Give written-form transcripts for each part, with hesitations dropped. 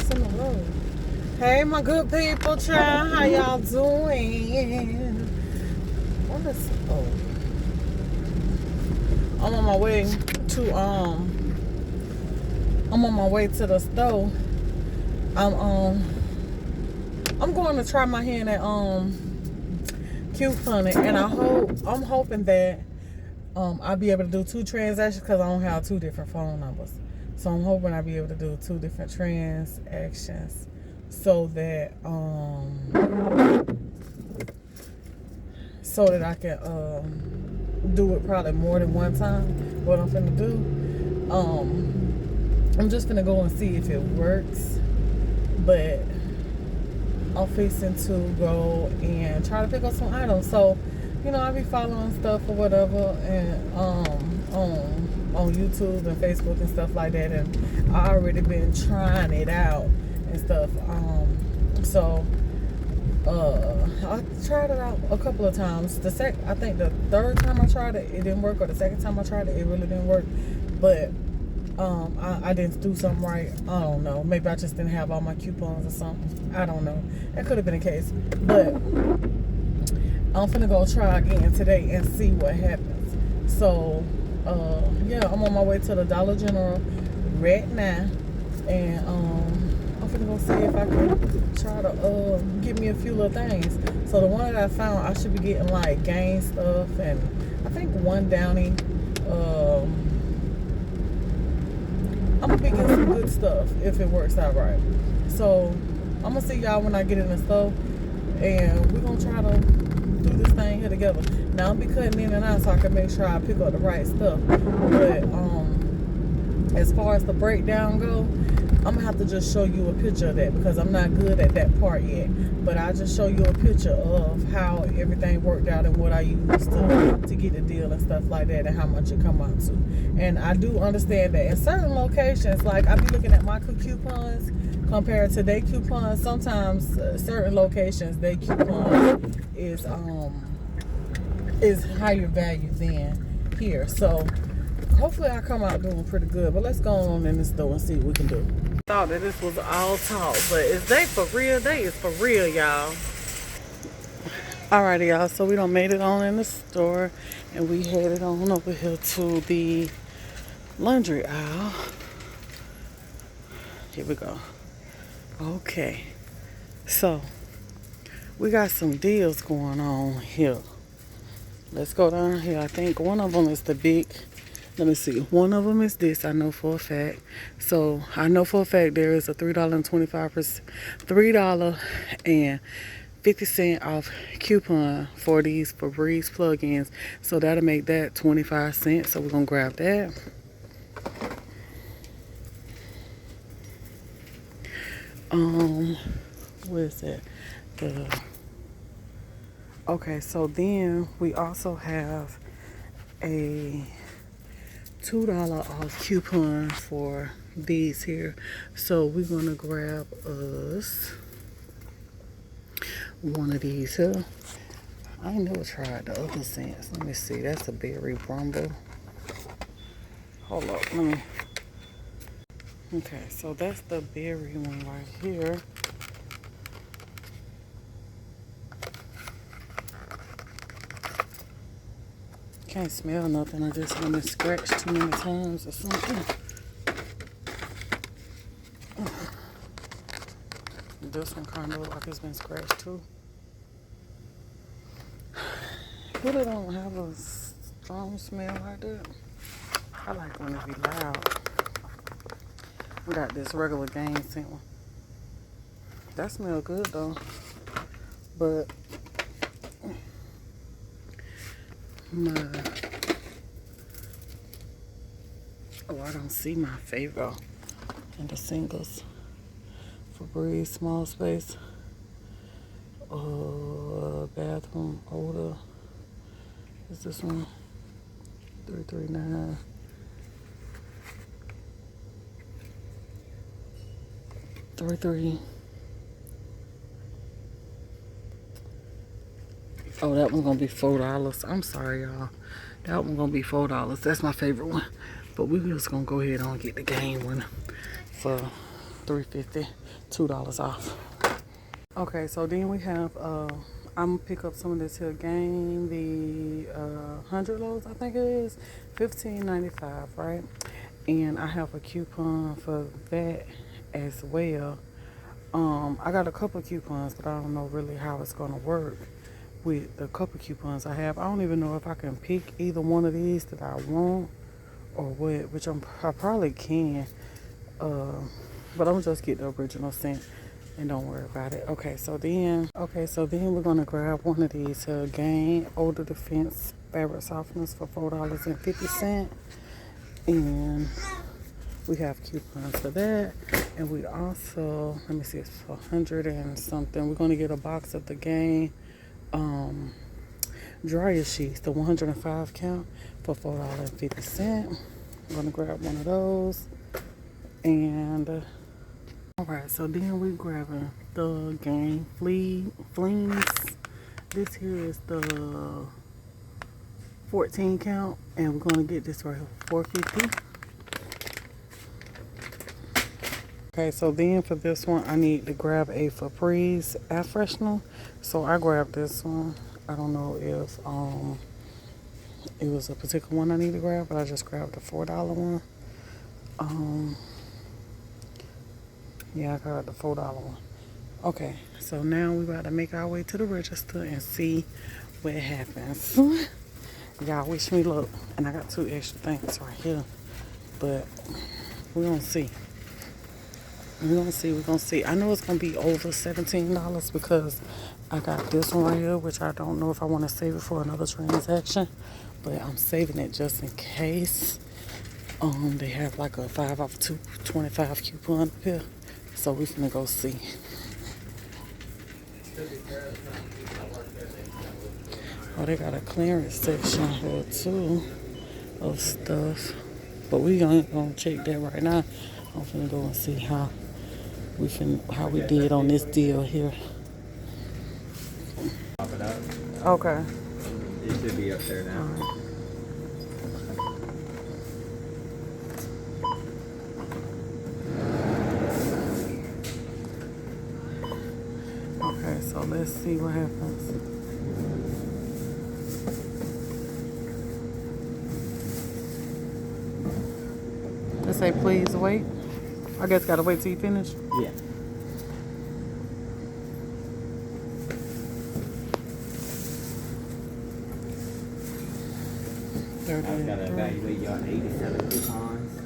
just in the road. Hey, my good people, child. How y'all doing? What is... Oh. I'm on my way to, I'm on my way to the store. I'm going to try my hand at, couponing, and I'm hoping that, I'll be able to do 2 transactions because I don't have 2 different phone numbers. So I'm hoping I'll be able to do 2 different transactions so that I can do it probably more than one time. What I'm finna do, I'm just gonna go and see if it works, but I'm fixing to go and try to pick up some items. So, you know, I be following stuff or whatever, and on YouTube and Facebook and stuff like that, and I already been trying it out and stuff. So I tried it out a couple of times. I think the 3rd time I tried it, it didn't work, or the 2nd time I tried it, it really didn't work. But I didn't do something right. I don't know. Maybe I just didn't have all my coupons or something. I don't know. That could have been the case. But I'm finna go try again today and see what happens. So, yeah, I'm on my way to the Dollar General right now. And I'm finna go see if I can try to get me a few little things. So the one that I found, I should be getting like Gain stuff, and I think one Downy. I'm gonna be getting some good stuff if it works out right. So I'm gonna see y'all when I get in the store, and we're gonna try to do this thing here together. Now I'll be cutting in and out so I can make sure I pick up the right stuff. But as far as the breakdown go, I'm gonna have to just show you a picture of that because I'm not good at that part yet. But I'll just show you a picture of how everything worked out and what I used to get the deal and stuff like that, and how much it come out to. And I do understand that in certain locations, like I be looking at my coupons compared to their coupons. Sometimes certain locations, their coupons is higher value than here. So hopefully I come out doing pretty good. But let's go on in the store and see what we can do. Thought that this was all talk, but is they for real? They is for real, y'all. Alrighty, y'all. So we done made it on in the store, and we headed on over here to the laundry aisle. Here we go. Okay. So we got some deals going on here. Let's go down here. I think one of them is the big. Let me see. One of them is this. I know for a fact. So I know for a fact there is a $3.50 off coupon for these Febreze plugins. So that'll make that 25 cents. So we're gonna grab that. What is that? Okay, so then we also have a $2 off coupon for these here. So we're gonna grab us one of these here. I ain't never tried the other scents. Let me see. That's a berry brumble. Hold up, let me. Okay, so that's the berry one right here. Can't smell nothing. I just want to scratch too many times or something. This one kind of looks like it's been scratched too. Really don't have a strong smell like that. I like when it be loud. We got this regular Gain scent one. That smells good though. But I don't see my favorite in the singles. Febreze small space. Bathroom odor. Is this one? 339. Oh, that one's gonna be $4. I'm sorry, y'all. That one's gonna be $4. That's my favorite one. But we're just gonna go ahead and get the Gain one for $3.50, $2 off. Okay, so then we have I'm gonna pick up some of this here game, the 100 loads, I think it is, $15.95, right? And I have a coupon for that as well. I got a couple of coupons, but I don't know really how it's gonna work with the couple coupons I have. I don't even know if I can pick either one of these that I want or what, which I probably can. But I'm just get the original scent and don't worry about it. Okay, so then we're gonna grab one of these Gain Odor Defense fabric softeners for $4.50, and we have coupons for that. And we also, let me see, it's for 100 and something. We're gonna get a box of the Gain dryer sheets, the 105 count, for $4.50. I'm gonna grab one of those. And all right, so then we're grabbing the Gain Flings. This here is the 14 count, and we're gonna get this right here for $4.50. Okay, so then for this one, I need to grab a Febreze air freshener. So I grabbed this one. I don't know if it was a particular one I need to grab, but I just grabbed the $4 one. Yeah, I got the $4 one. Okay, so now we about to make our way to the register and see what happens. Y'all wish me luck. And I got 2 extra things right here, but we're gonna see. We're gonna see. I know it's gonna be over $17 because I got this one right here, which I don't know if I want to save it for another transaction, but I'm saving it just in case. They have like a 5 off 225 coupon up here, so we finna go see. Oh, they got a clearance section here too of stuff, but we ain't gonna check that right now. I'm finna go and see how we did on this deal here. Okay. It should be up there now. Right. Okay, so let's see what happens. They say please wait. I guess gotta wait till you finish. Yeah. I've got to evaluate y'all 87 coupons.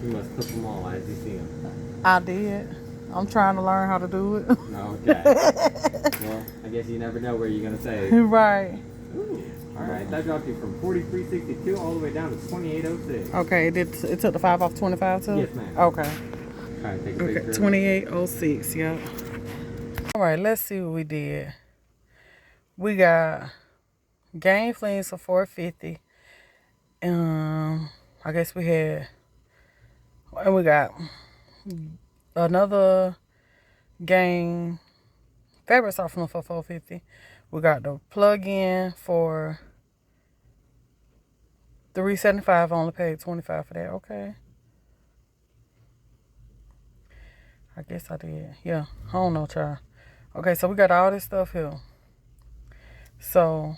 You must clip them all as you see them. I did. I'm trying to learn how to do it. Okay. Well, I guess you never know where you're going to save. Right. Ooh. All right. That dropped you from 43.62 all the way down to 28.06. Okay. It took the 5 off 25 too? Yes, ma'am. Okay. All right. Take a picture. Okay. 28.06. Yep. All right. Let's see what we did. We got Gain Flings for $4.50. I guess we had, and we got another Gain fabric softener for $4.50. We got the plug-in for $3.75. Only paid $25 for that. Okay. I guess I did. Yeah. I don't know, child. Okay, so we got all this stuff here. So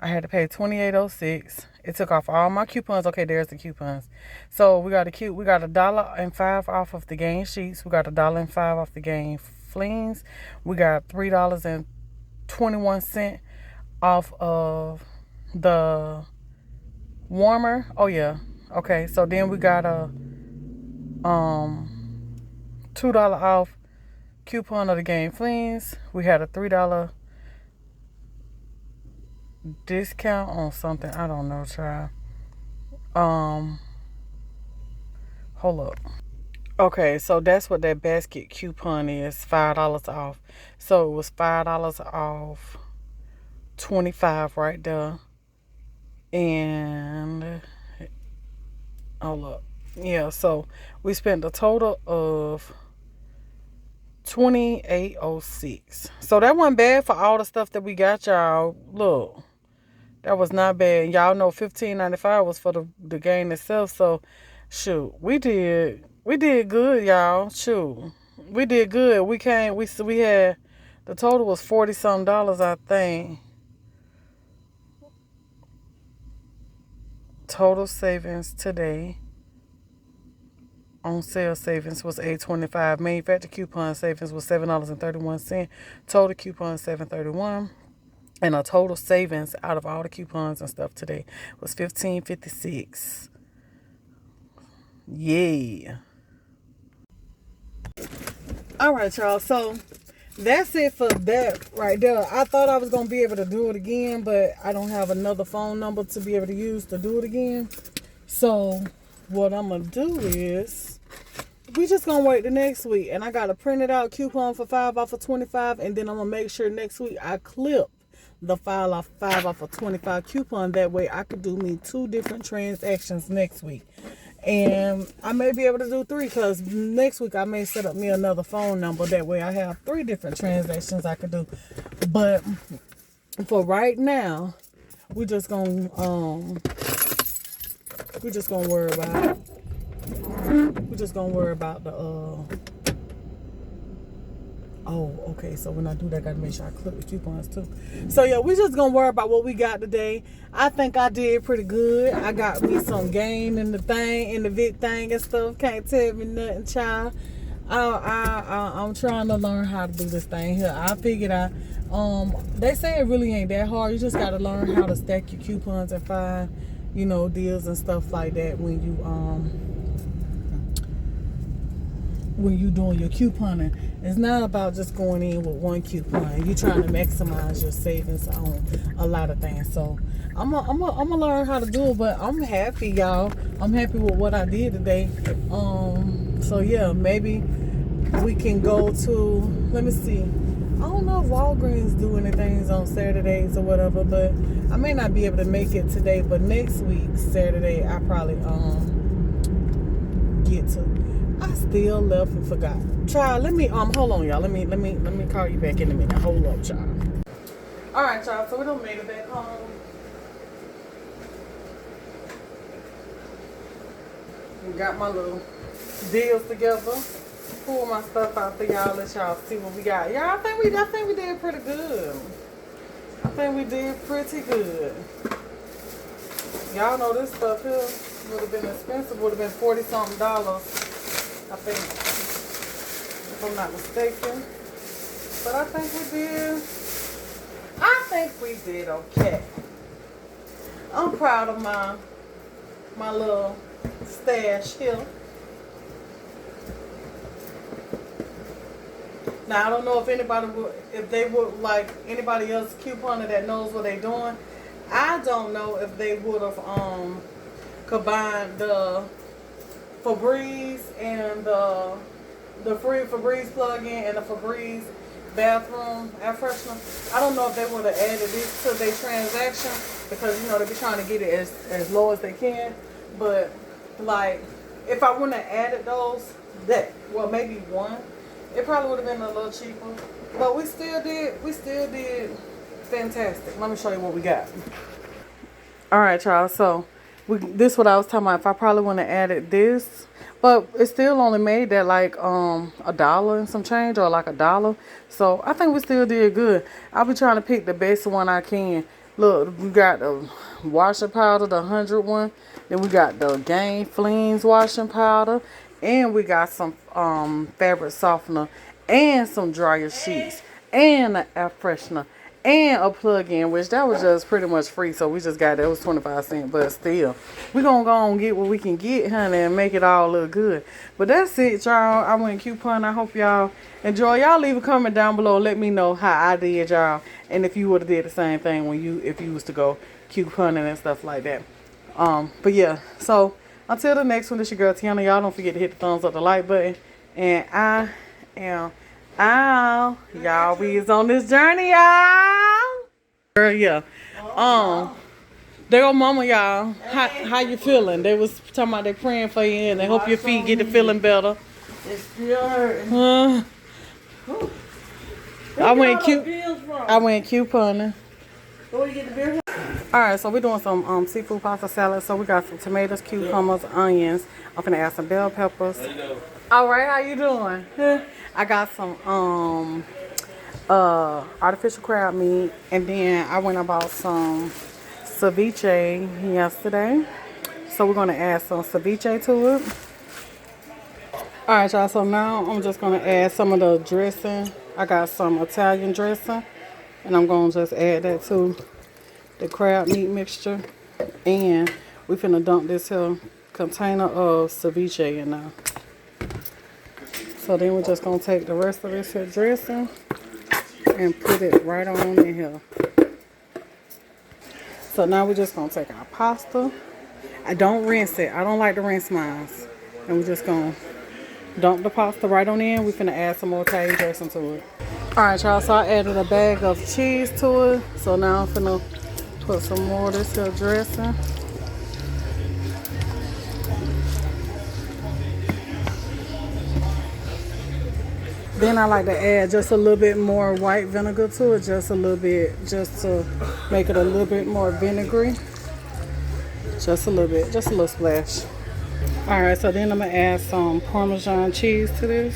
I had to pay $28.06. It took off all my coupons. Okay, there's the coupons. So we got $1.05 off of the Gain sheets. We got $1.05 off the Gain Flings. We got $3.21 off of the warmer. Oh yeah. Okay, so then we got a $2 off coupon of the Gain Flings. We had a $3 discount on something. I don't know, child. Hold up. Okay, so that's what that basket coupon is. $5 off. So it was $5 off 25 right there. And hold up. Yeah, so we spent a total of $28.06. So that wasn't bad for all the stuff that we got, y'all. Look, that was not bad. Y'all know $15.95 was for the Gain itself. So Shoot, we did good, y'all. Shoot, we did good. We had, the total was $40-something, I think. Total savings today on sale savings was $8.25. Manufacturer coupon savings was $7.31. Total coupon $7.31. And a total savings out of all the coupons and stuff today was $15.56. Yeah. All right, y'all. So that's it for that right there. I thought I was going to be able to do it again, but I don't have another phone number to be able to use to do it again. So what I'm going to do is we just going to wait the next week. And I got a printed out coupon for 5 off of 25. And then I'm going to make sure next week I clip the 5 off of 25 coupon. That way I could do me 2 different transactions next week. And I may be able to do 3 because next week I may set up me another phone number. That way I have 3 different transactions I could do. But for right now, we're just gonna worry about the oh, okay, so when I do that, I gotta make sure I clip the coupons too. So yeah, we're just gonna worry about what we got today. I think I did pretty good. I got me some gain in the Vic thing and stuff. Can't tell me nothing, child. I'm trying to learn how to do this thing here. I figured they say it really ain't that hard. You just gotta learn how to stack your coupons and find, deals and stuff like that when you doing your couponing. It's not about just going in with one coupon. You're trying to maximize your savings on a lot of things. So I'm gonna learn how to do it, but I'm happy, y'all. I'm happy with what I did today. So yeah, maybe we can go to, let me see. I don't know if Walgreens do anything on Saturdays or whatever, but I may not be able to make it today, but next week, Saturday, I probably get to. I still left and forgot. Child, let me hold on, y'all. Let me call you back in a minute. Hold up, child. Alright, y'all, so we done made it back home. We got my little deals together. Pull my stuff out for y'all, let y'all see what we got. Y'all, I think we did pretty good. I think we did pretty good. Y'all know this stuff here would have been expensive, would have been $40-something, I think, if I'm not mistaken. But I think we did okay. I'm proud of my little stash here. Now I don't know if they would like anybody else couponer that knows what they're doing. I don't know if they would have combined the Febreze and the free Febreze plug-in and the Febreze bathroom air freshener. I don't know if they would have added this to their transaction because they be trying to get it as low as they can. But like, if I wouldn't have added those, maybe one, it probably would have been a little cheaper. But we still did fantastic. Let me show you what we got. All right, y'all. So this is what I was talking about. If I probably wouldn't have added this, but it still only made that like $1 and some change, or like $1. So I think we still did good. I'll be trying to pick the best one I can. Look, we got the washing powder, the 100 one. Then we got the Gain Flings washing powder, and we got some fabric softener, and some dryer sheets, and an air freshener, and a plug-in, which that was just pretty much free. So we just got that. It was 25 cents, but still, we gonna go and get what we can get, honey, and make it all look good. But that's it, y'all. I went coupon. I hope y'all enjoy. Y'all leave a comment down below. Let me know how I did, y'all, and if you would have did the same thing if you was to go couponing and stuff like that. But yeah, so until the next one, it's your girl Tiana. Y'all don't forget to hit the thumbs up, the like button, and I am out. Y'all, we is on this journey, y'all. Girl, yeah. There go mama, y'all. How you feeling? They was talking about they praying for you and they hope your feet get to feeling better. It's still hurting. I went couponing. Where you get the beer? All right, so we're doing some seafood pasta salad. So we got some tomatoes, cucumbers, onions. I'm finna add some bell peppers. All right, how you doing? I got some artificial crab meat, and then I went and bought some ceviche yesterday. So we're gonna add some ceviche to it. All right, y'all, so now I'm just gonna add some of the dressing. I got some Italian dressing, and I'm gonna just add that to the crab meat mixture. And we finna dump this here container of ceviche in now. So then we're just gonna take the rest of this here dressing and put it right on in here. So now we're just gonna take our pasta. I don't rinse it. I don't like to rinse mine. And we're just gonna dump the pasta right on in. We're finna add some more Italian dressing to it. All right, y'all, so I added a bag of cheese to it. So now I'm finna put some more of this here dressing. Then I like to add just a little bit more white vinegar to it, just a little bit, just to make it a little bit more vinegary. Just a little bit, just a little splash. All right, so then I'm gonna add some Parmesan cheese to this.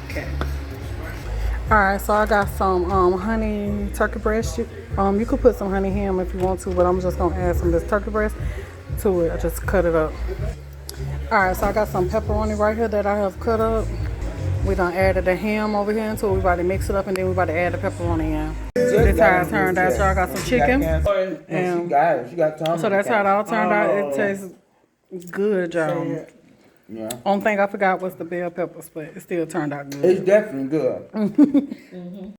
Okay. All right, so I got some honey turkey breast. You could put some honey ham if you want to, but I'm just gonna add some of this turkey breast to it. I just cut it up. All right, so I got some pepperoni right here that I have cut up. We done added the ham over here into it. We about to mix it up, and then we about to add the pepperoni in. This how it turned out. So I got some chicken. And She got Tom. so that's how it all turned out. It tastes good, y'all. Yeah. Only thing I forgot was the bell peppers, but it still turned out good. It's definitely good.